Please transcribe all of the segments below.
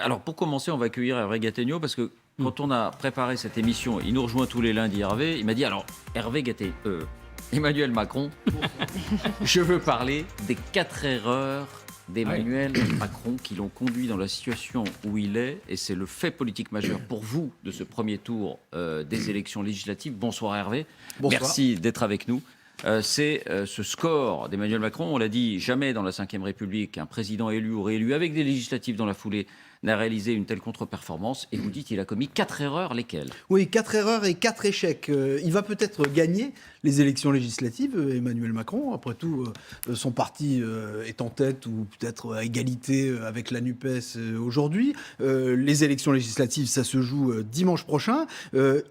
Alors, pour commencer, on va accueillir Hervé Gattegno, parce que quand on a préparé cette émission, il nous rejoint tous les lundis, Hervé. Il m'a dit, alors, Hervé Gattegno, Emmanuel Macron, je veux parler des 4 erreurs d'Emmanuel Macron qui l'ont conduit dans la situation où il est, et c'est le fait politique majeur pour vous de ce premier tour des élections législatives. Bonsoir Hervé, Bonsoir. Merci d'être avec nous. C'est ce score d'Emmanuel Macron, on l'a dit, jamais dans la Ve République, un président élu ou réélu avec des législatives dans la foulée n'a réalisé une telle contre-performance, et vous dites qu'il a commis 4 erreurs, lesquelles? Oui, 4 erreurs et 4 échecs. Il va peut-être gagner les élections législatives, Emmanuel Macron. Après tout, son parti est en tête ou peut-être à égalité avec la NUPES aujourd'hui. Les élections législatives, ça se joue dimanche prochain.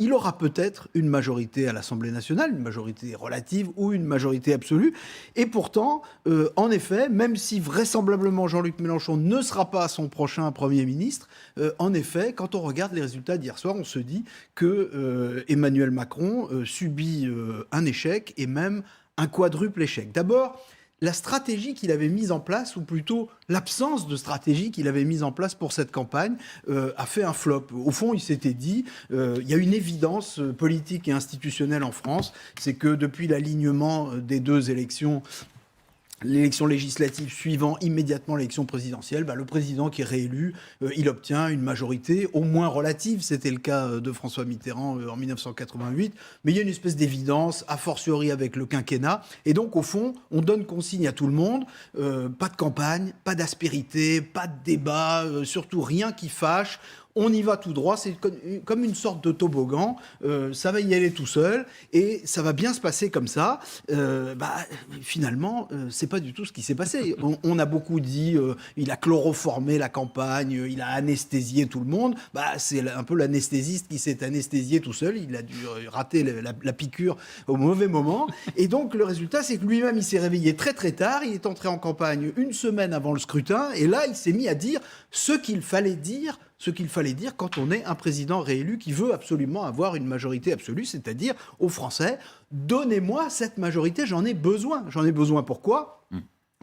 Il aura peut-être une majorité à l'Assemblée nationale, une majorité relative ou une majorité absolue. Et pourtant, en effet, même si vraisemblablement Jean-Luc Mélenchon ne sera pas son prochain Premier ministre, en effet, quand on regarde les résultats d'hier soir, on se dit que Emmanuel Macron subit un échec et même un quadruple échec. D'abord, la stratégie qu'il avait mise en place, ou plutôt l'absence de stratégie qu'il avait mise en place pour cette campagne, a fait un flop. Au fond, il s'était dit, il y a une évidence politique et institutionnelle en France, c'est que depuis l'alignement des 2 élections, l'élection législative suivant immédiatement l'élection présidentielle, le président qui est réélu, il obtient une majorité au moins relative. C'était le cas de François Mitterrand en 1988. Mais il y a une espèce d'évidence, a fortiori avec le quinquennat. Et donc, au fond, on donne consigne à tout le monde. Pas de campagne, pas d'aspérité, pas de débat, surtout rien qui fâche. On y va tout droit, c'est comme une sorte de toboggan, ça va y aller tout seul, et ça va bien se passer comme ça. Finalement, c'est pas du tout ce qui s'est passé. On a beaucoup dit, il a chloroformé la campagne, il a anesthésié tout le monde. C'est un peu l'anesthésiste qui s'est anesthésié tout seul, il a dû rater la piqûre au mauvais moment. Et donc, le résultat, c'est que lui-même, il s'est réveillé très très tard, il est entré en campagne une semaine avant le scrutin, et là, il s'est mis à dire ce qu'il fallait dire quand on est un président réélu qui veut absolument avoir une majorité absolue, c'est-à-dire aux Français, donnez-moi cette majorité, j'en ai besoin. J'en ai besoin pourquoi ?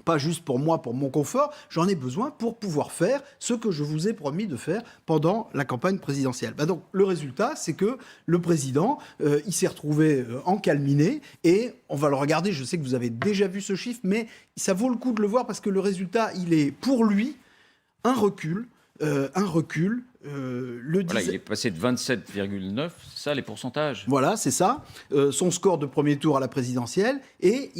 Pas juste pour moi, pour mon confort, j'en ai besoin pour pouvoir faire ce que je vous ai promis de faire pendant la campagne présidentielle. Donc le résultat, c'est que le président, il s'est retrouvé encalminé, et on va le regarder, je sais que vous avez déjà vu ce chiffre, mais ça vaut le coup de le voir parce que le résultat, il est pour lui un recul. Il est passé de 27,9, c'est ça les pourcentages? Voilà, c'est ça. Son score de premier tour à la présidentielle, et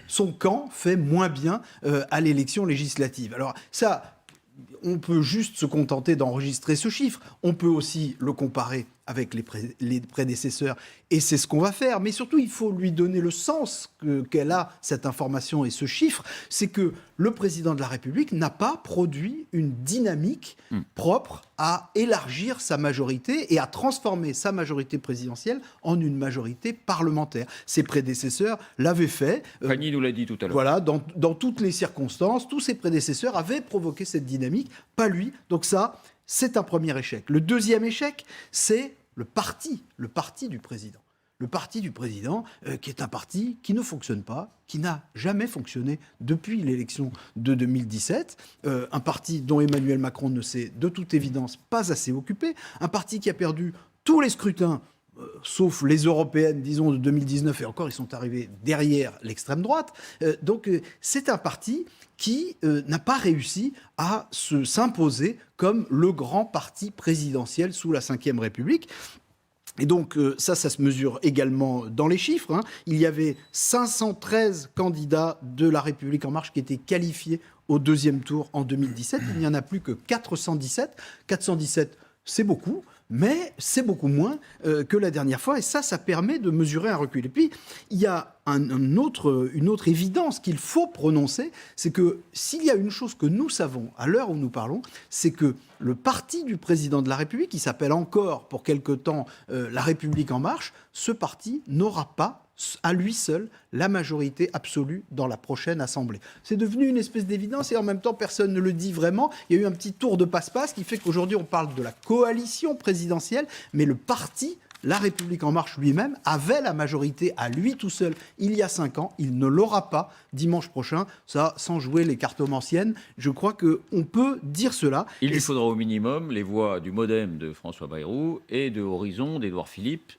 son camp fait moins bien à l'élection législative. Alors ça, on peut juste se contenter d'enregistrer ce chiffre. On peut aussi le comparer avec les prédécesseurs, et c'est ce qu'on va faire. Mais surtout, il faut lui donner le sens qu'elle a, cette information et ce chiffre. C'est que le président de la République n'a pas produit une dynamique propre à élargir sa majorité et à transformer sa majorité présidentielle en une majorité parlementaire. Ses prédécesseurs l'avaient fait. Fanny nous l'a dit tout à l'heure. Voilà, dans toutes les circonstances, tous ses prédécesseurs avaient provoqué cette dynamique, pas lui. Donc ça, c'est un premier échec. Le deuxième échec, c'est le parti du président. Le parti du président, qui est un parti qui ne fonctionne pas, qui n'a jamais fonctionné depuis l'élection de 2017. Un parti dont Emmanuel Macron ne s'est de toute évidence pas assez occupé. Un parti qui a perdu tous les scrutins, sauf les européennes, disons, de 2019, et encore, ils sont arrivés derrière l'extrême droite. Donc, c'est un parti qui n'a pas réussi à s'imposer comme le grand parti présidentiel sous la Ve République. Et donc, ça se mesure également dans les chiffres. Il y avait 513 candidats de La République En Marche qui étaient qualifiés au deuxième tour en 2017. Il n'y en a plus que 417. 417, c'est beaucoup, mais c'est beaucoup moins que la dernière fois. Et ça permet de mesurer un recul. Et puis, il y a une autre évidence qu'il faut prononcer, c'est que s'il y a une chose que nous savons à l'heure où nous parlons, c'est que le parti du président de la République, qui s'appelle encore pour quelque temps La République En Marche, ce parti n'aura pas à lui seul la majorité absolue dans la prochaine Assemblée. C'est devenu une espèce d'évidence, et en même temps personne ne le dit vraiment. Il y a eu un petit tour de passe-passe qui fait qu'aujourd'hui on parle de la coalition présidentielle, mais le parti La République En Marche lui-même avait la majorité à lui tout seul il y a 5 ans. Il ne l'aura pas dimanche prochain. Ça, sans jouer les cartomanciennes, je crois qu'on peut dire cela. Il lui faudra au minimum les voix du MoDem de François Bayrou et de Horizon d'Édouard Philippe,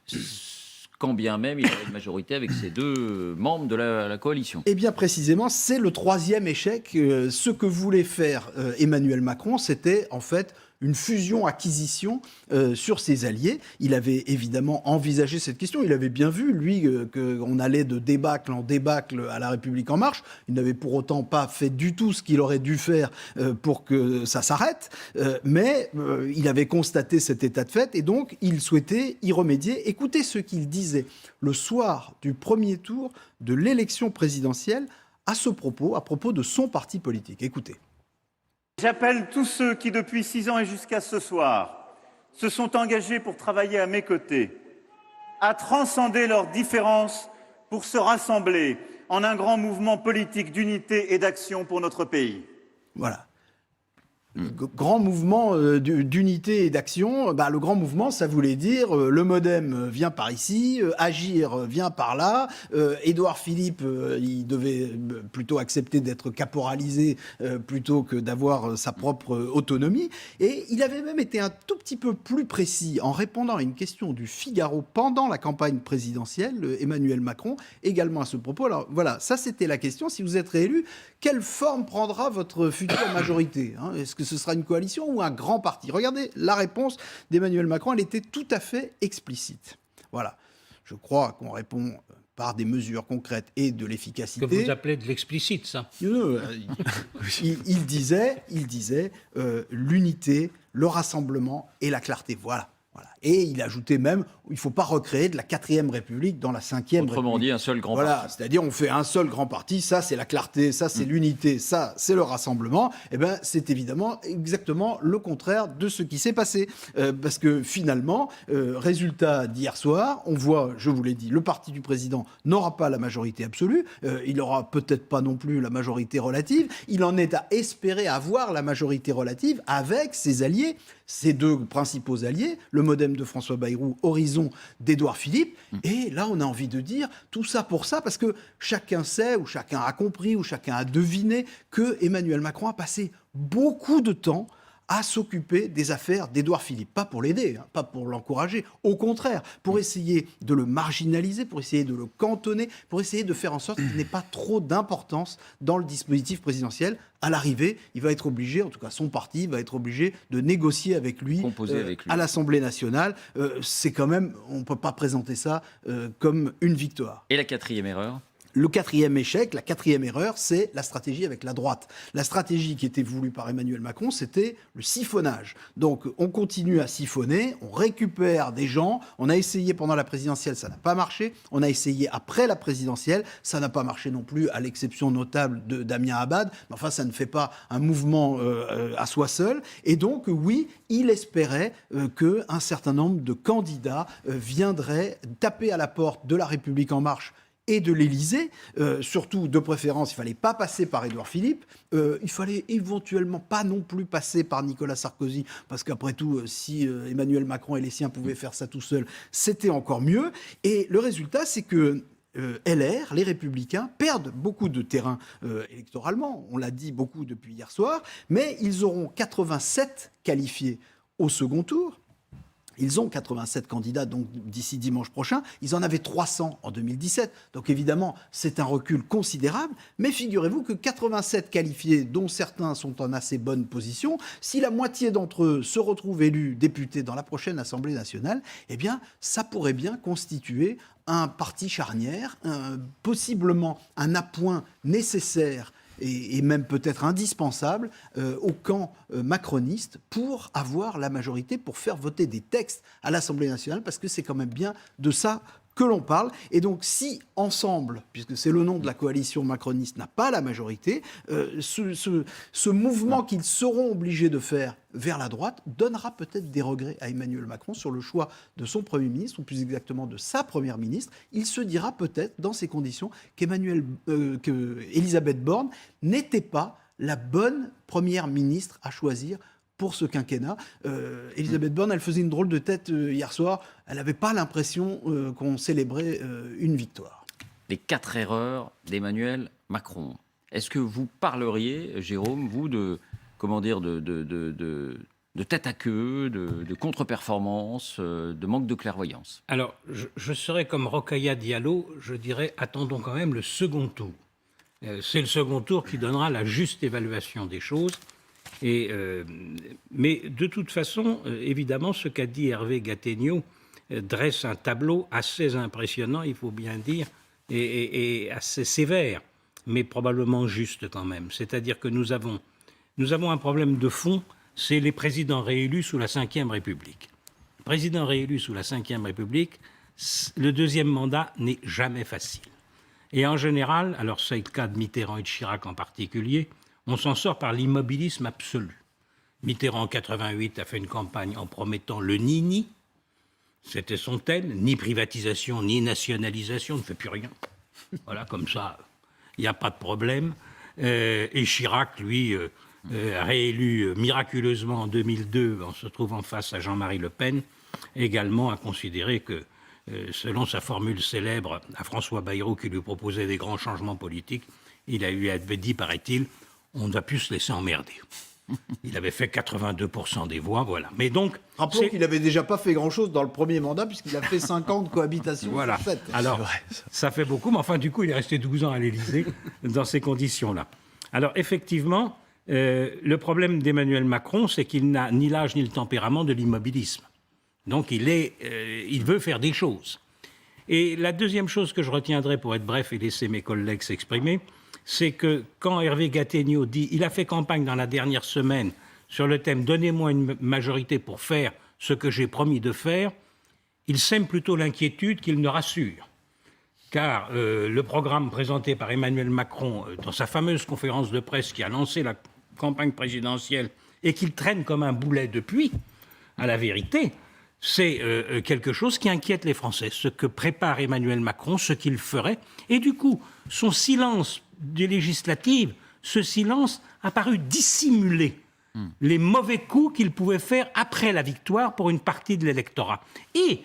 quand bien même il aurait une majorité avec ces deux membres de la coalition. Eh bien, précisément, c'est le troisième échec. Ce que voulait faire Emmanuel Macron, c'était en fait une fusion-acquisition sur ses alliés. Il avait évidemment envisagé cette question. Il avait bien vu, lui, qu'on allait de débâcle en débâcle à La République En Marche. Il n'avait pour autant pas fait du tout ce qu'il aurait dû faire pour que ça s'arrête. Mais il avait constaté cet état de fait et donc il souhaitait y remédier. Écoutez ce qu'il disait le soir du premier tour de l'élection présidentielle à propos de son parti politique. Écoutez. J'appelle tous ceux qui, depuis 6 ans et jusqu'à ce soir, se sont engagés pour travailler à mes côtés, à transcender leurs différences pour se rassembler en un grand mouvement politique d'unité et d'action pour notre pays. Voilà. Grand mouvement d'unité et d'action. Le grand mouvement, ça voulait dire le MoDem vient par ici, Agir vient par là. Édouard Philippe, il devait plutôt accepter d'être caporalisé plutôt que d'avoir sa propre autonomie. Et il avait même été un tout petit peu plus précis en répondant à une question du Figaro pendant la campagne présidentielle, Emmanuel Macron, également à ce propos. Alors voilà, ça c'était la question. Si vous êtes réélu, quelle forme prendra votre future majorité, hein? Est-ce que ce sera une coalition ou un grand parti? Regardez, la réponse d'Emmanuel Macron, elle était tout à fait explicite. Voilà. Je crois qu'on répond par des mesures concrètes et de l'efficacité. Que vous appelez de l'explicite, ça. Il disait l'unité, le rassemblement et la clarté. Voilà. Et il ajoutait même, il ne faut pas recréer de la 4e République dans la 5e République. Autrement dit, un seul grand parti. C'est-à-dire on fait un seul grand parti, ça c'est la clarté, ça c'est l'unité, ça c'est le rassemblement. Eh bien, c'est évidemment exactement le contraire de ce qui s'est passé. Parce que finalement, résultat d'hier soir, on voit, je vous l'ai dit, le parti du président n'aura pas la majorité absolue, il n'aura peut-être pas non plus la majorité relative, il en est à espérer avoir la majorité relative avec ses alliés, ses deux principaux alliés, le MoDem de François Bayrou, Horizon d'Édouard Philippe. Et là, on a envie de dire tout ça pour ça, parce que chacun sait, ou chacun a compris, ou chacun a deviné que Emmanuel Macron a passé beaucoup de temps à s'occuper des affaires d'Édouard Philippe. Pas pour l'aider, hein, pas pour l'encourager, au contraire, pour essayer de le marginaliser, pour essayer de le cantonner, pour essayer de faire en sorte qu'il n'ait pas trop d'importance dans le dispositif présidentiel. À l'arrivée, il va être obligé, en tout cas son parti, va être obligé de négocier avec lui, à l'Assemblée nationale. C'est quand même, on ne peut pas présenter ça comme une victoire. Et la 4e erreur ? Le 4e échec, la 4e erreur, c'est la stratégie avec la droite. La stratégie qui était voulue par Emmanuel Macron, c'était le siphonnage. Donc on continue à siphonner, on récupère des gens. On a essayé pendant la présidentielle, ça n'a pas marché. On a essayé après la présidentielle, ça n'a pas marché non plus, à l'exception notable de Damien Abad. Mais enfin, ça ne fait pas un mouvement à soi seul. Et donc, oui, il espérait qu'un certain nombre de candidats viendraient taper à la porte de La République En Marche et de l'Élysée, surtout de préférence, il ne fallait pas passer par Édouard Philippe, il fallait éventuellement pas non plus passer par Nicolas Sarkozy, parce qu'après tout, si Emmanuel Macron et les siens pouvaient faire ça tout seuls, c'était encore mieux. Et le résultat, c'est que LR, les Républicains, perdent beaucoup de terrain électoralement, on l'a dit beaucoup depuis hier soir, mais ils auront 87 qualifiés au second tour. Ils ont 87 candidats donc d'ici dimanche prochain. Ils en avaient 300 en 2017. Donc évidemment, c'est un recul considérable. Mais figurez-vous que 87 qualifiés, dont certains sont en assez bonne position, si la moitié d'entre eux se retrouvent élus députés dans la prochaine Assemblée nationale, eh bien, ça pourrait bien constituer un parti charnière, possiblement un appoint nécessaire et même peut-être indispensable au camp macroniste pour avoir la majorité, pour faire voter des textes à l'Assemblée nationale, parce que c'est quand même bien de ça que l'on parle. Et donc si Ensemble, puisque c'est le nom de la coalition macroniste, n'a pas la majorité, ce mouvement qu'ils seront obligés de faire vers la droite donnera peut-être des regrets à Emmanuel Macron sur le choix de son Premier ministre, ou plus exactement de sa Première ministre. Il se dira peut-être, dans ces conditions, qu'Elisabeth Borne n'était pas la bonne Première ministre à choisir pour ce quinquennat. Elisabeth Borne, elle faisait une drôle de tête hier soir. Elle n'avait pas l'impression qu'on célébrait une victoire. Les 4 erreurs d'Emmanuel Macron. Est-ce que vous parleriez, Jérôme, vous, de tête à queue, de contre-performance, de manque de clairvoyance? Alors, je serais comme Rokhaya Diallo, je dirais, attendons quand même le second tour. C'est le second tour qui donnera la juste évaluation des choses. Mais de toute façon, évidemment, ce qu'a dit Hervé Gattegno dresse un tableau assez impressionnant, il faut bien dire, et assez sévère, mais probablement juste quand même. C'est-à-dire que nous avons un problème de fond, c'est les présidents réélus sous la Ve République. Président réélu sous la Ve République, le deuxième mandat n'est jamais facile. Et en général, alors c'est le cas de Mitterrand et de Chirac en particulier, on s'en sort par l'immobilisme absolu. Mitterrand en 88 a fait une campagne en promettant le ni-ni. C'était son thème, ni privatisation, ni nationalisation, on ne fait plus rien. Voilà, comme ça, il n'y a pas de problème. Et Chirac, lui, réélu miraculeusement en 2002, en se trouvant face à Jean-Marie Le Pen, également a considéré que, selon sa formule célèbre à François Bayrou qui lui proposait des grands changements politiques, il avait dit, paraît-il, on ne va plus se laisser emmerder. Il avait fait 82% des voix, voilà. Mais donc, rappelons qu'il n'avait déjà pas fait grand-chose dans le premier mandat, puisqu'il a fait 5 ans de cohabitation. Voilà. Alors, ça fait beaucoup, mais enfin, du coup, il est resté 12 ans à l'Élysée dans ces conditions-là. Alors, effectivement, le problème d'Emmanuel Macron, c'est qu'il n'a ni l'âge ni le tempérament de l'immobilisme. Donc, il veut faire des choses. Et la deuxième chose que je retiendrai, pour être bref et laisser mes collègues s'exprimer, c'est que quand Hervé Gattegno dit « il a fait campagne dans la dernière semaine sur le thème « Donnez-moi une majorité pour faire ce que j'ai promis de faire », il sème plutôt l'inquiétude qu'il ne rassure. Car le programme présenté par Emmanuel Macron dans sa fameuse conférence de presse qui a lancé la campagne présidentielle et qu'il traîne comme un boulet depuis, à la vérité, c'est quelque chose qui inquiète les Français. Ce que prépare Emmanuel Macron, ce qu'il ferait. Et du coup, son silence des législatives, ce silence a paru dissimuler les mauvais coups qu'il pouvait faire après la victoire pour une partie de l'électorat. Et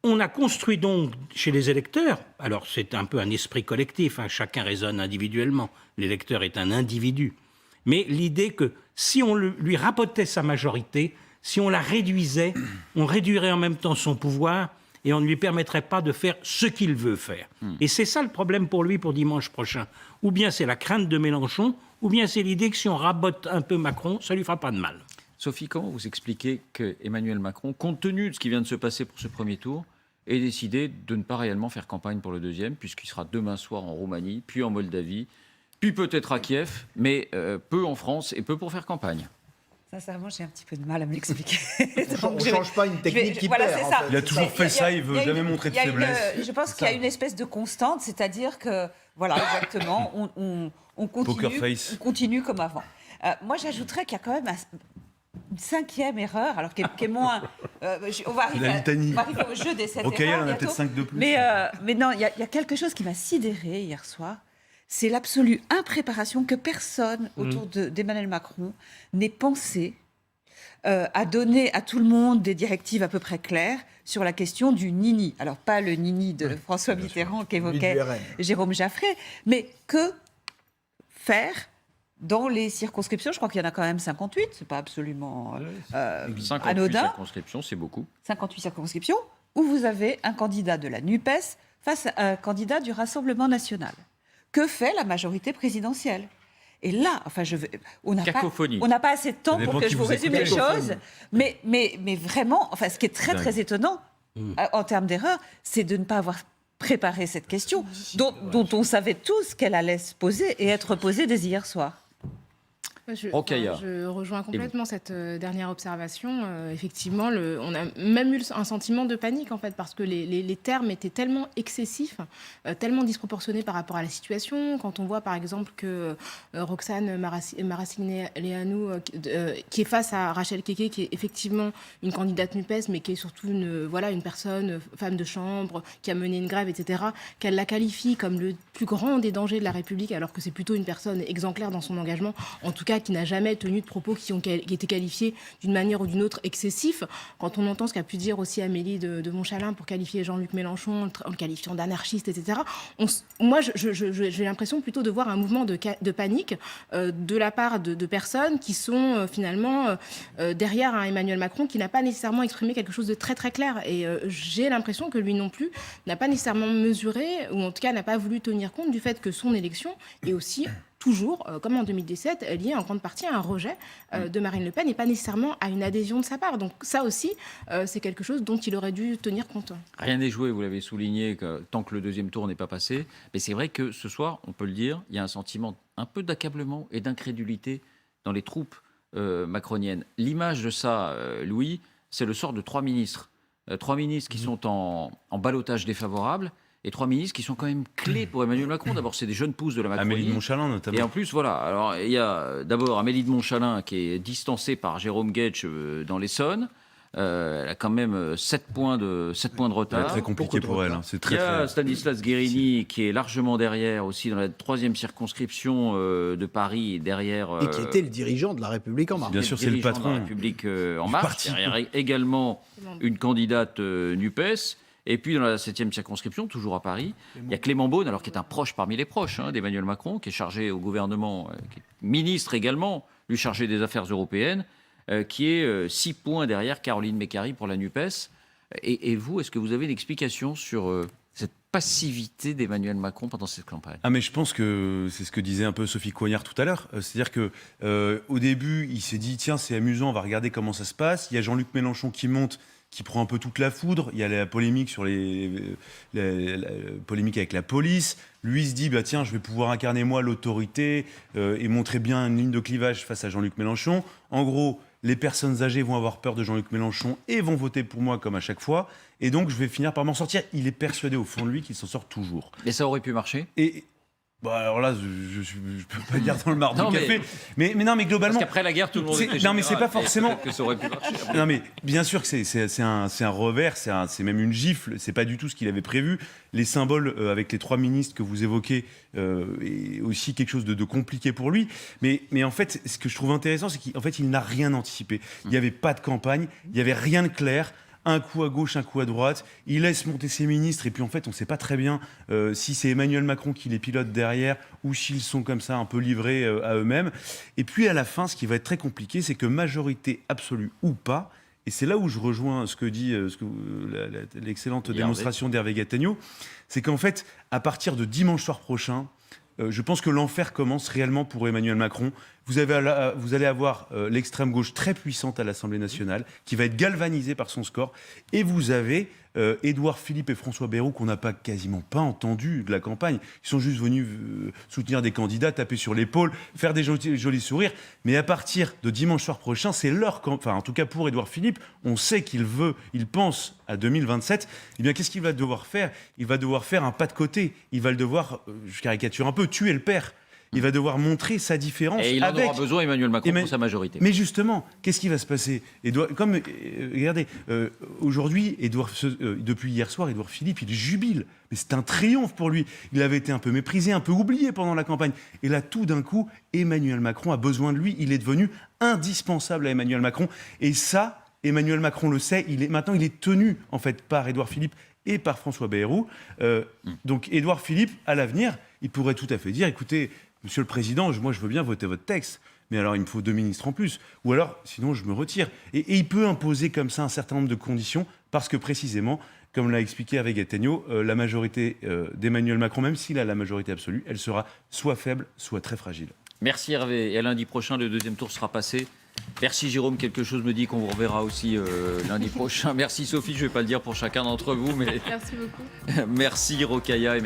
on a construit donc chez les électeurs, alors c'est un peu un esprit collectif, hein, chacun raisonne individuellement, l'électeur est un individu, mais l'idée que si on lui rabotait sa majorité, si on la réduisait, on réduirait en même temps son pouvoir et on ne lui permettrait pas de faire ce qu'il veut faire. Et c'est ça le problème pour lui pour dimanche prochain. Ou bien c'est la crainte de Mélenchon, ou bien c'est l'idée que si on rabote un peu Macron, ça ne lui fera pas de mal. Sophie, comment vous expliquez qu'Emmanuel Macron, compte tenu de ce qui vient de se passer pour ce premier tour, ait décidé de ne pas réellement faire campagne pour le deuxième, puisqu'il sera demain soir en Roumanie, puis en Moldavie, puis peut-être à Kiev, mais peu en France et peu pour faire campagne? Sincèrement, j'ai un petit peu de mal à m'expliquer. On ne change pas une technique qui voilà, perd. c'est ça. Il a toujours fait ça, il ne veut jamais montrer de faiblesse. Je pense qu'il y a une espèce de constante, c'est-à-dire que, voilà, exactement, on continue comme avant. Moi, j'ajouterais qu'il y a quand même une 5e erreur, alors qui est moins... on va arriver au jeu des 7 erreurs. On a peut-être 5 de plus. Mais non, il y a quelque chose qui m'a sidérée hier soir. C'est l'absolue impréparation que personne autour d'Emmanuel Macron n'ait pensé à donner à tout le monde des directives à peu près claires sur la question du nini. Alors, pas le nini de François Mitterrand qu'évoquait Jérôme Jaffray, mais que faire dans les circonscriptions. Je crois qu'il y en a quand même 58, c'est pas absolument 58 anodin. circonscriptions, c'est beaucoup. 58 circonscriptions, où vous avez un candidat de la NUPES face à un candidat du Rassemblement national. Que fait la majorité présidentielle? Et là, enfin, on n'a pas assez de temps pour que je vous résume les choses, mais vraiment, enfin, ce qui est très très étonnant en termes d'erreur, c'est de ne pas avoir préparé cette question dont on savait tous qu'elle allait se poser et être posée dès hier soir. Je rejoins complètement cette dernière observation. Effectivement, on a même eu un sentiment de panique, en fait, parce que les termes étaient tellement excessifs, tellement disproportionnés par rapport à la situation. Quand on voit, par exemple, que Roxane Maracineanu, qui est face à Rachel Keke, qui est effectivement une candidate NUPES, mais qui est surtout une personne, femme de chambre, qui a mené une grève, etc., qu'elle la qualifie comme le plus grand des dangers de la République, alors que c'est plutôt une personne exemplaire dans son engagement. En tout cas, cas qui n'a jamais tenu de propos qui étaient qualifiés d'une manière ou d'une autre excessifs. Quand on entend ce qu'a pu dire aussi Amélie de Montchalin pour qualifier Jean-Luc Mélenchon en le qualifiant d'anarchiste, etc., moi, j'ai l'impression plutôt de voir un mouvement de panique de la part de personnes qui sont finalement derrière un Emmanuel Macron qui n'a pas nécessairement exprimé quelque chose de très très clair. Et j'ai l'impression que lui non plus n'a pas nécessairement mesuré, ou en tout cas n'a pas voulu tenir compte du fait que son élection est aussi toujours, comme en 2017, liée en grande partie à un rejet de Marine Le Pen et pas nécessairement à une adhésion de sa part. Donc ça aussi, c'est quelque chose dont il aurait dû tenir compte. Rien n'est joué, vous l'avez souligné, tant que le deuxième tour n'est pas passé. Mais c'est vrai que ce soir, on peut le dire, il y a un sentiment un peu d'accablement et d'incrédulité dans les troupes macroniennes. L'image de ça, Louis, c'est le sort de 3 ministres. 3 ministres qui sont en ballottage défavorable. Et 3 ministres qui sont quand même clés pour Emmanuel Macron. D'abord, c'est des jeunes pousses de la Macronie. Amélie de Montchalin, notamment. Et en plus, voilà. Alors, il y a d'abord Amélie de Montchalin qui est distancée par Jérôme Guedj dans l'Essonne. Elle a quand même 7 points de retard. C'est très compliqué pour elle. C'est très, il y a Stanislas Guérini qui est largement derrière aussi dans la 3e circonscription de Paris, derrière. Et qui était le dirigeant de La République En Marche. Bien sûr, c'est le patron. De La République En Marche. Derrière également une candidate NUPES. Et puis, dans la 7e circonscription, toujours à Paris, il y a Clément Beaune, alors qui est un proche parmi les proches d'Emmanuel Macron, qui est chargé au gouvernement, qui est ministre également, lui chargé des affaires européennes, qui est 6 points derrière Caroline Mécari pour la NUPES. Et vous, est-ce que vous avez une explication sur cette passivité d'Emmanuel Macron pendant cette campagne? Ah mais je pense que c'est ce que disait un peu Sophie Coignard tout à l'heure. C'est-à-dire que au début, il s'est dit tiens, c'est amusant, on va regarder comment ça se passe. Il y a Jean-Luc Mélenchon qui monte, qui prend un peu toute la foudre. Il y a la polémique sur la polémique avec la police. Lui se dit bah tiens, je vais pouvoir incarner moi l'autorité et montrer bien une ligne de clivage face à Jean-Luc Mélenchon. En gros, les personnes âgées vont avoir peur de Jean-Luc Mélenchon et vont voter pour moi comme à chaque fois. Et donc, je vais finir par m'en sortir. Il est persuadé au fond de lui qu'il s'en sort toujours. Et ça aurait pu marcher? Et bah alors là, je peux pas dire dans le marc du café. Mais non, mais globalement. Parce qu'après la guerre, tout le monde était non, mais c'est pas forcément. Que ça aurait pu marcher. Non, mais bien sûr que c'est un revers, c'est même une gifle. C'est pas du tout ce qu'il avait prévu. Les symboles avec les 3 ministres que vous évoquez est aussi quelque chose de compliqué pour lui. Mais en fait, ce que je trouve intéressant, c'est qu'en fait, il n'a rien anticipé. Il n'y avait pas de campagne, il n'y avait rien de clair. Un coup à gauche, un coup à droite. Il laisse monter ses ministres et puis en fait, on ne sait pas très bien si c'est Emmanuel Macron qui les pilote derrière ou s'ils sont comme ça un peu livrés à eux-mêmes. Et puis à la fin, ce qui va être très compliqué, c'est que majorité absolue ou pas, et c'est là où je rejoins ce que dit l'excellente démonstration d'Hervé Gattegno, c'est qu'en fait, à partir de dimanche soir prochain, je pense que l'enfer commence réellement pour Emmanuel Macron. Vous allez avoir l'extrême gauche très puissante à l'Assemblée nationale, qui va être galvanisée par son score. Et vous avez Édouard Philippe et François Bayrou, qu'on n'a quasiment pas entendu de la campagne. Ils sont juste venus soutenir des candidats, taper sur l'épaule, faire des jolis sourires. Mais à partir de dimanche soir prochain, c'est leur campagne. Enfin, en tout cas pour Édouard Philippe, on sait qu'il pense à 2027. Eh bien, qu'est-ce qu'il va devoir faire? Il va devoir faire un pas de côté. Il va le devoir, je caricature un peu, tuer le père. Il va devoir montrer sa différence. Et il en aura besoin, Emmanuel Macron, pour sa majorité. Mais justement, qu'est-ce qui va se passer? Regardez, aujourd'hui, depuis hier soir, Édouard Philippe, il jubile. Mais c'est un triomphe pour lui. Il avait été un peu méprisé, un peu oublié pendant la campagne. Et là, tout d'un coup, Emmanuel Macron a besoin de lui. Il est devenu indispensable à Emmanuel Macron. Et ça, Emmanuel Macron le sait. Maintenant, il est tenu, en fait, par Édouard Philippe et par François Bayrou. Donc, Édouard Philippe, à l'avenir, il pourrait tout à fait dire, écoutez, Monsieur le Président, moi je veux bien voter votre texte, mais alors il me faut 2 ministres en plus, ou alors sinon je me retire. Et il peut imposer comme ça un certain nombre de conditions, parce que précisément, comme l'a expliqué Hervé Gattegno, la majorité d'Emmanuel Macron, même s'il a la majorité absolue, elle sera soit faible, soit très fragile. Merci Hervé, et à lundi prochain, le deuxième tour sera passé. Merci Jérôme, quelque chose me dit qu'on vous reverra aussi lundi prochain. Merci Sophie, je ne vais pas le dire pour chacun d'entre vous, mais... Merci beaucoup. Merci Rokhaya.